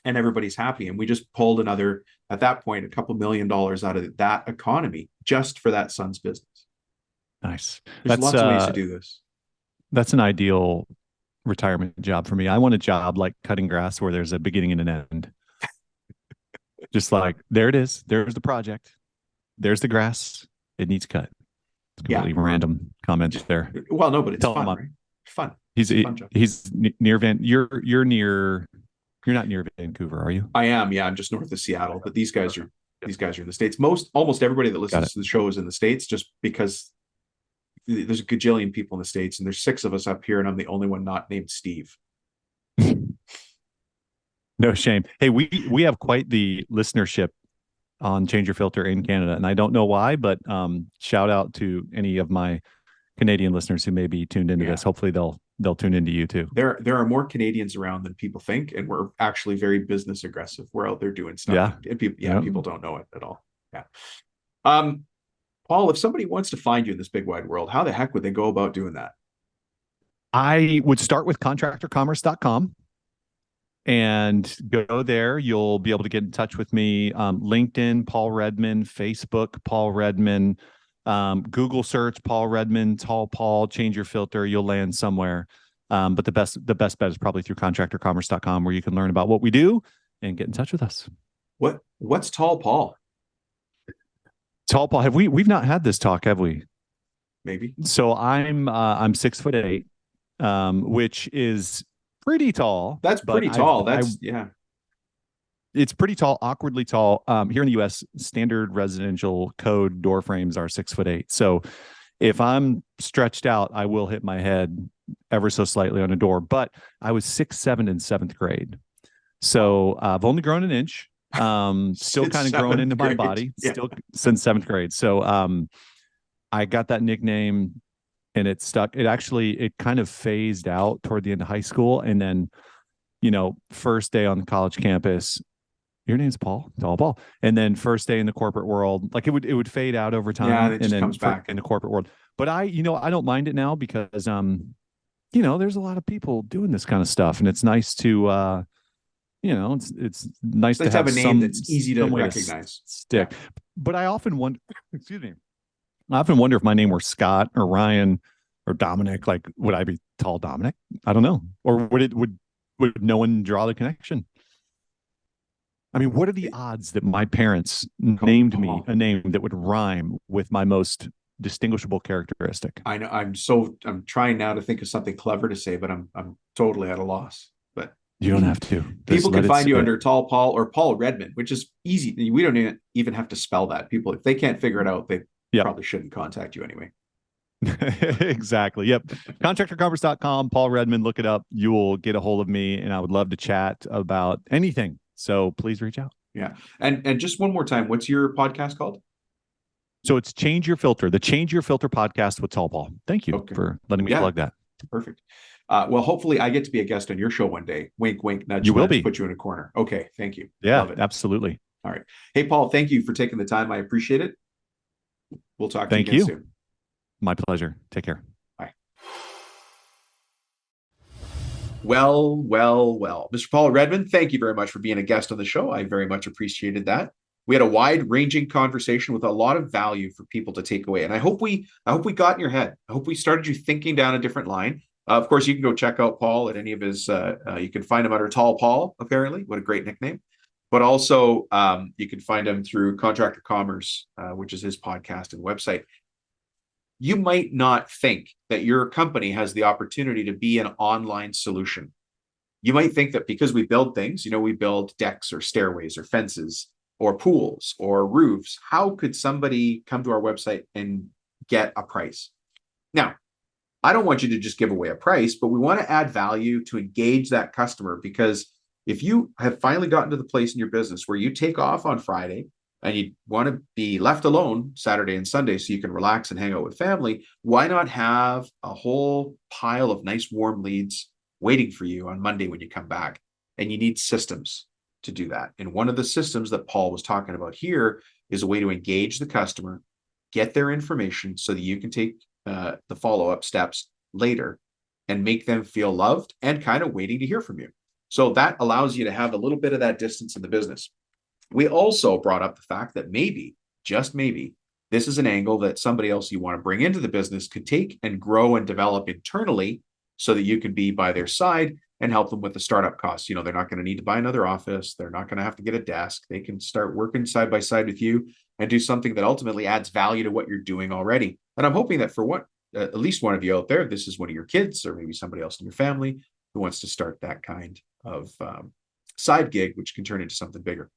And everybody's happy. And we just pulled another, at that point, a couple $1 million out of that economy just for that son's business. Nice. There's lots of ways to do this. That's an ideal retirement job for me. I want a job like cutting grass where there's a beginning and an end. Just like, there it is. There's the project. There's the grass. It needs cut. It's completely random comment there. Well, no, but it's fun, right? Fun. He's near you're near. You're not near Vancouver, are you? I am. Yeah, I'm just north of Seattle. But these guys are in the States. Almost everybody that listens to the show is in the States, just because there's a gajillion people in the States, and there's 6 of us up here, and I'm the only one not named Steve. No shame. Hey, we have quite the listenership on Change Your Filter in Canada, and I don't know why, but shout out to any of my Canadian listeners who may be tuned into this. Hopefully they'll tune into you too. There are more Canadians around than people think, and we're actually very business aggressive. We're out there doing stuff. And people don't know it at all. Yeah. Paul, if somebody wants to find you in this big wide world, how the heck would they go about doing that? I would start with contractorcommerce.com and go there. You'll be able to get in touch with me. LinkedIn, Paul Redman, Facebook, Paul Redman. Google search Paul Redman, Tall Paul, Change Your Filter. You'll land somewhere. But the best bet is probably through contractorcommerce.com, where you can learn about what we do and get in touch with us. What's Tall Paul? Tall Paul, we've not had this talk, have we? Maybe. So I'm 6'8", which is pretty tall. That's pretty tall. It's pretty tall, awkwardly tall. Here in the U.S., standard residential code door frames are 6'8". So if I'm stretched out, I will hit my head ever so slightly on a door. But I was 6'7" in 7th grade. So I've only grown an inch. Still kind of growing into my body, still since 7th grade. So I got that nickname and it stuck. It kind of phased out toward the end of high school. And then, first day on the college campus, your name's Paul, Tall Paul. And then first day in the corporate world, like it would fade out over time. Yeah, and then comes back in the corporate world. But I don't mind it now because, there's a lot of people doing this kind of stuff, and it's nice to, it's nice to have a name that's easy to recognize. Stick. Yeah. But I often wonder, excuse me, if my name were Scott or Ryan or Dominic, like, would I be Tall Dominic? I don't know. Or would no one draw the connection? I mean, what are the odds that my parents named me a name that would rhyme with my most distinguishable characteristic? I know. I'm trying now to think of something clever to say, but I'm totally at a loss. But you don't have to. People can find you under Tall Paul or Paul Redman, which is easy. We don't even have to spell that. People, if they can't figure it out, they probably shouldn't contact you anyway. Exactly. Yep. Contractorcommerce.com, Paul Redman, look it up. You will get a hold of me, and I would love to chat about anything. So please reach out. Yeah. And just one more time, what's your podcast called? So it's Change Your Filter, the Change Your Filter podcast with Tall Paul. Thank you for letting me plug that. Perfect. Well, hopefully I get to be a guest on your show one day. Wink, wink, nudge. You will be. Put you in a corner. Okay. Thank you. Yeah, absolutely. All right. Hey, Paul, thank you for taking the time. I appreciate it. We'll talk to you again soon. My pleasure. Take care. Bye. Well. Mr. Paul Redman, thank you very much for being a guest on the show. I very much appreciated that. We had a wide-ranging conversation with a lot of value for people to take away. And I hope we got in your head. I hope we started you thinking down a different line. Of course, you can go check out Paul at any of his, you can find him under Tall Paul, apparently. What a great nickname. But also, you can find him through Contractor Commerce, which is his podcast and website. You might not think that your company has the opportunity to be an online solution. You might think that because we build things, we build decks or stairways or fences or pools or roofs, how could somebody come to our website and get a price? Now, I don't want you to just give away a price, but we want to add value to engage that customer, because if you have finally gotten to the place in your business where you take off on Friday and you want to be left alone Saturday and Sunday so you can relax and hang out with family, why not have a whole pile of nice warm leads waiting for you on Monday when you come back? And you need systems to do that. And one of the systems that Paul was talking about here is a way to engage the customer, get their information so that you can take the follow-up steps later and make them feel loved and kind of waiting to hear from you. So that allows you to have a little bit of that distance in the business. We also brought up the fact that maybe, just maybe, this is an angle that somebody else you want to bring into the business could take and grow and develop internally so that you can be by their side and help them with the startup costs. They're not going to need to buy another office. They're not going to have to get a desk. They can start working side by side with you and do something that ultimately adds value to what you're doing already. And I'm hoping that for at least one of you out there, this is one of your kids or maybe somebody else in your family who wants to start that kind of side gig, which can turn into something bigger.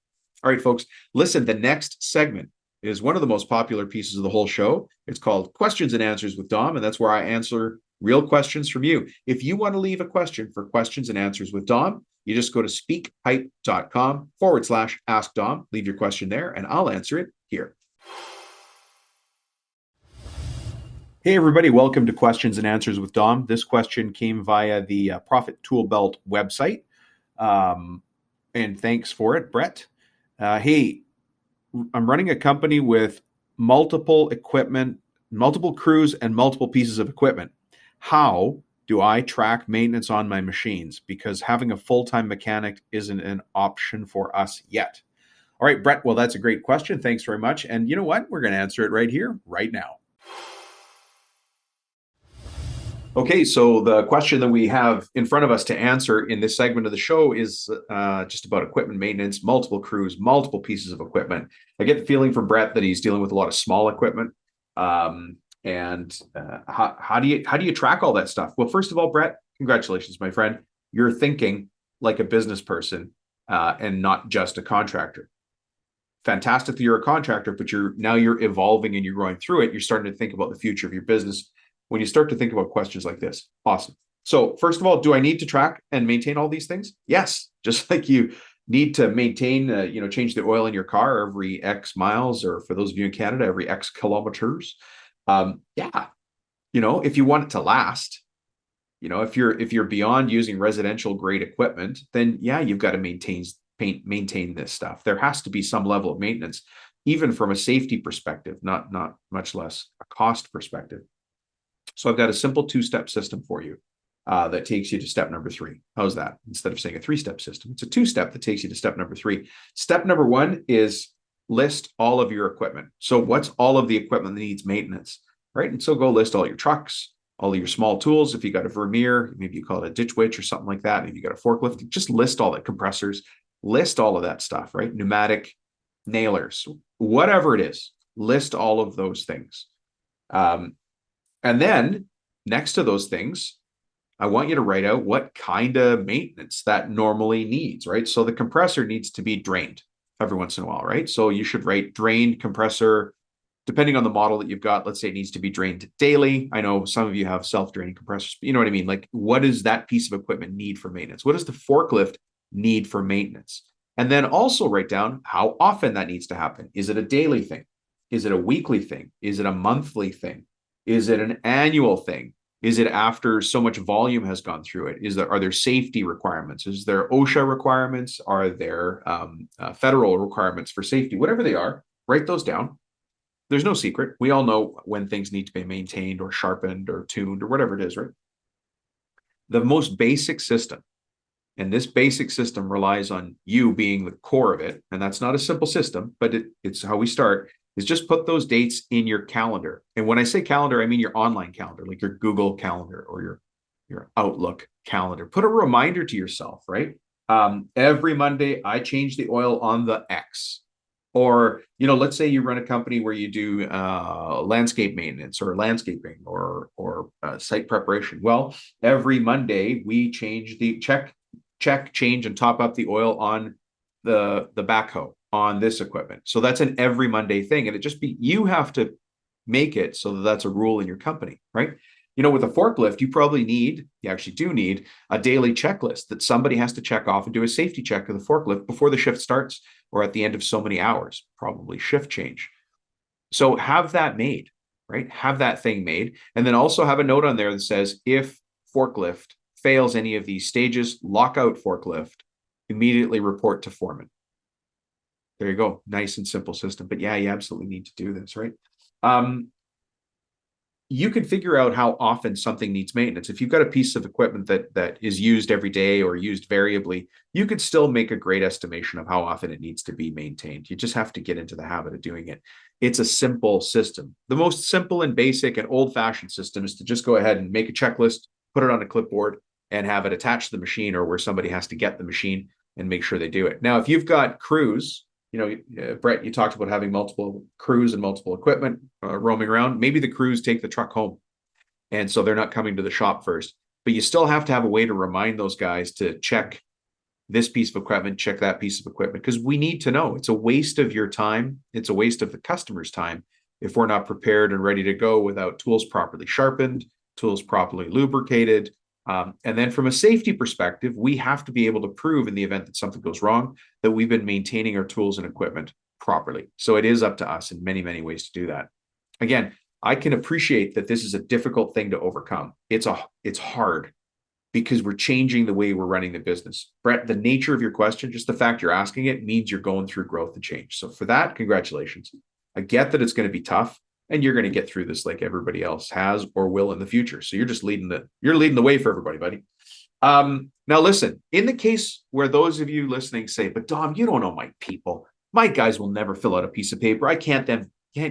All right, folks, listen, the next segment is one of the most popular pieces of the whole show. It's called Questions and Answers with Dom, and that's where I answer real questions from you. If you want to leave a question for Questions and Answers with Dom, you just go to speakpipe.com/ask Dom, leave your question there, and I'll answer it here. Hey, everybody, welcome to Questions and Answers with Dom. This question came via the Profit Tool Belt website, and thanks for it, Brett. Hey, I'm running a company with multiple equipment, multiple crews, and multiple pieces of equipment. How do I track maintenance on my machines? Because having a full-time mechanic isn't an option for us yet. All right, Brett, well, that's a great question. Thanks very much. And you know what? We're going to answer it right here, right now. Okay, so the question that we have in front of us to answer in this segment of the show is just about equipment maintenance, multiple crews, multiple pieces of equipment. I get the feeling from Brett that he's dealing with a lot of small equipment. How do you track all that stuff? Well, first of all, Brett, congratulations, my friend. You're thinking like a business person and not just a contractor. Fantastic that you're a contractor, but you're evolving and you're going through it. You're starting to think about the future of your business. When you start to think about questions like this, awesome. So first of all, do I need to track and maintain all these things? Yes, just like you need to maintain, change the oil in your car every X miles, or for those of you in Canada, every X kilometers. If you want it to last, if you're beyond using residential grade equipment, then yeah, you've got to maintain this stuff. There has to be some level of maintenance, even from a safety perspective, not much less a cost perspective. So I've got a simple 2-step system for you that takes you to step number 3. How's that? Instead of saying a 3-step system, it's a 2-step that takes you to step number 3. Step number 1 is list all of your equipment. So what's all of the equipment that needs maintenance, right? And so go list all your trucks, all of your small tools. If you got a Vermeer, maybe you call it a ditch witch or something like that. Maybe you got a forklift, just list all the compressors, list all of that stuff, right? Pneumatic nailers, whatever it is, list all of those things. And then next to those things, I want you to write out what kind of maintenance that normally needs, right? So the compressor needs to be drained every once in a while, right? So you should write drained compressor, depending on the model that you've got. Let's say it needs to be drained daily. I know some of you have self-draining compressors. You know what I mean? Like, what does that piece of equipment need for maintenance? What does the forklift need for maintenance? And then also write down how often that needs to happen. Is it a daily thing? Is it a weekly thing? Is it a monthly thing? Is it an annual thing? Is it after so much volume has gone through it? Are there safety requirements? Is there OSHA requirements? Are there federal requirements for safety? Whatever they are, write those down. There's no secret. We all know when things need to be maintained or sharpened or tuned or whatever it is, right? The most basic system, and this basic system relies on you being the core of it, and that's not a simple system, but it's how we start, is just put those dates in your calendar. And when I say calendar, I mean your online calendar, like your Google Calendar or your Outlook calendar. Put a reminder to yourself, right? Every Monday, I change the oil on the X. Or, let's say you run a company where you do landscape maintenance or landscaping or site preparation. Well, every Monday, we change change, and top up the oil on the backhoe on this equipment. So that's an every Monday thing. And you have to make it so that that's a rule in your company, right? With a forklift, you actually do need a daily checklist that somebody has to check off and do a safety check of the forklift before the shift starts or at the end of so many hours, probably shift change. So have that made, right? Have that thing made. And then also have a note on there that says, if forklift fails any of these stages, lock out forklift, immediately report to foreman. There you go. Nice and simple system. But yeah, you absolutely need to do this, right? You can figure out how often something needs maintenance. If you've got a piece of equipment that is used every day or used variably, you could still make a great estimation of how often it needs to be maintained. You just have to get into the habit of doing it. It's a simple system. The most simple and basic and old-fashioned system is to just go ahead and make a checklist, put it on a clipboard, and have it attached to the machine or where somebody has to get the machine and make sure they do it. Now, if you've got crews, Brett, you talked about having multiple crews and multiple equipment roaming around. Maybe the crews take the truck home, and so they're not coming to the shop first. But you still have to have a way to remind those guys to check this piece of equipment, check that piece of equipment, because we need to know. It's a waste of your time. It's a waste of the customer's time if we're not prepared and ready to go without tools properly sharpened, tools properly lubricated. And then from a safety perspective, we have to be able to prove in the event that something goes wrong that we've been maintaining our tools and equipment properly. So it is up to us in many, many ways to do that. Again, I can appreciate that this is a difficult thing to overcome. It's hard because we're changing the way we're running the business. Brett, the nature of your question, just the fact you're asking it means you're going through growth and change. So for that, congratulations. I get that it's going to be tough. And you're going to get through this like everybody else has or will in the future. So you're just leading the way for everybody, buddy. Now listen, in the case where those of you listening say, but Dom, you don't know my people. My guys will never fill out a piece of paper. I can't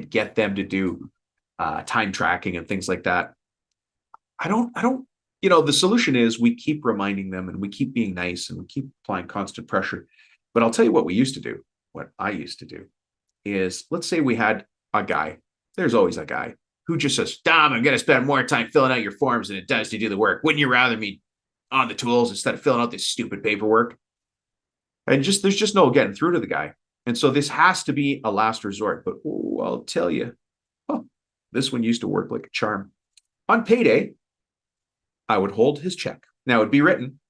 get them to do time tracking and things like that. I don't, the solution is we keep reminding them and we keep being nice and we keep applying constant pressure. But I'll tell you what I used to do is, let's say we had a guy. There's always a guy who just says, Dom, I'm going to spend more time filling out your forms than it does to do the work. Wouldn't you rather me on the tools instead of filling out this stupid paperwork? And there's just no getting through to the guy. And so this has to be a last resort. But I'll tell you, this one used to work like a charm. On payday, I would hold his check. Now, it would be written.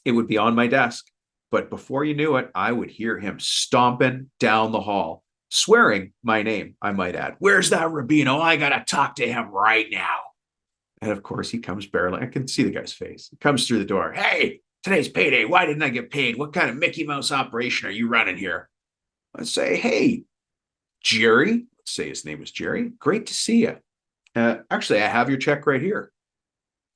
It would be on my desk. But before you knew it, I would hear him stomping down the hall, swearing my name, I might add. Where's that Rubino? I got to talk to him right now. And of course, he comes barreling. I can see the guy's face. He comes through the door. Hey, today's payday. Why didn't I get paid? What kind of Mickey Mouse operation are you running here? I'd say, hey, Jerry. Let's say his name was Jerry. Great to see you. Actually, I have your check right here.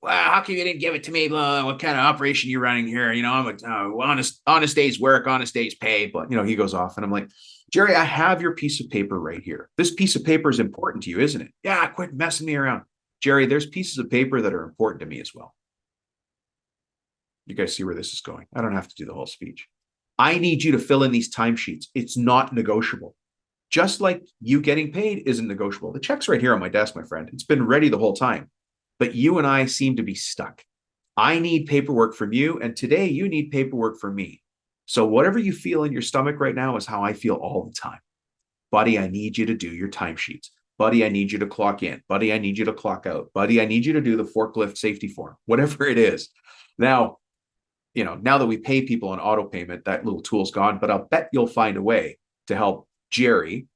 Well, how come you didn't give it to me? What kind of operation you running here? I'm a honest day's work, honest day's pay. But, he goes off and I'm like, Jerry, I have your piece of paper right here. This piece of paper is important to you, isn't it? Yeah, quit messing me around. Jerry, there's pieces of paper that are important to me as well. You guys see where this is going. I don't have to do the whole speech. I need you to fill in these timesheets. It's not negotiable. Just like you getting paid isn't negotiable. The check's right here on my desk, my friend. It's been ready the whole time. But you and I seem to be stuck. I need paperwork from you, and today you need paperwork from me. So whatever you feel in your stomach right now is how I feel all the time. Buddy, I need you to do your timesheets. Buddy, I need you to clock in. Buddy, I need you to clock out. Buddy, I need you to do the forklift safety form, whatever it is. Now that we pay people on auto payment, that little tool's gone, but I'll bet you'll find a way to help Jerry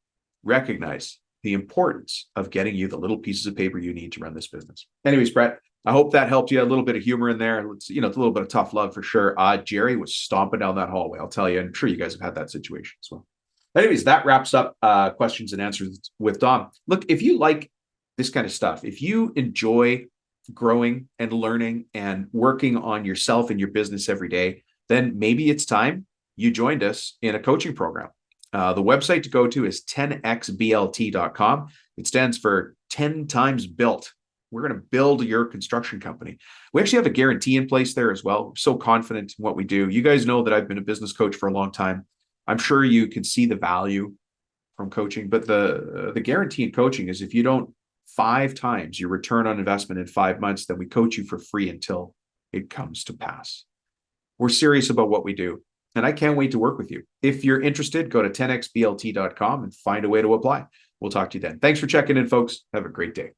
recognize the importance of getting you the little pieces of paper you need to run this business. Anyways, Brett, I hope that helped you. A little bit of humor in there. It's a little bit of tough love for sure. Jerry was stomping down that hallway. I'll tell you, I'm sure you guys have had that situation as well. Anyways, that wraps up questions and answers with Dom. Look, if you like this kind of stuff, if you enjoy growing and learning and working on yourself and your business every day, then maybe it's time you joined us in a coaching program. The website to go to is 10xblt.com. It stands for 10 times built. We're going to build your construction company. We actually have a guarantee in place there as well. We're so confident in what we do. You guys know that I've been a business coach for a long time. I'm sure you can see the value from coaching, but the guarantee in coaching is if you don't 5 times your return on investment in 5 months, then we coach you for free until it comes to pass. We're serious about what we do. And I can't wait to work with you. If you're interested, go to 10xblt.com and find a way to apply. We'll talk to you then. Thanks for checking in, folks. Have a great day.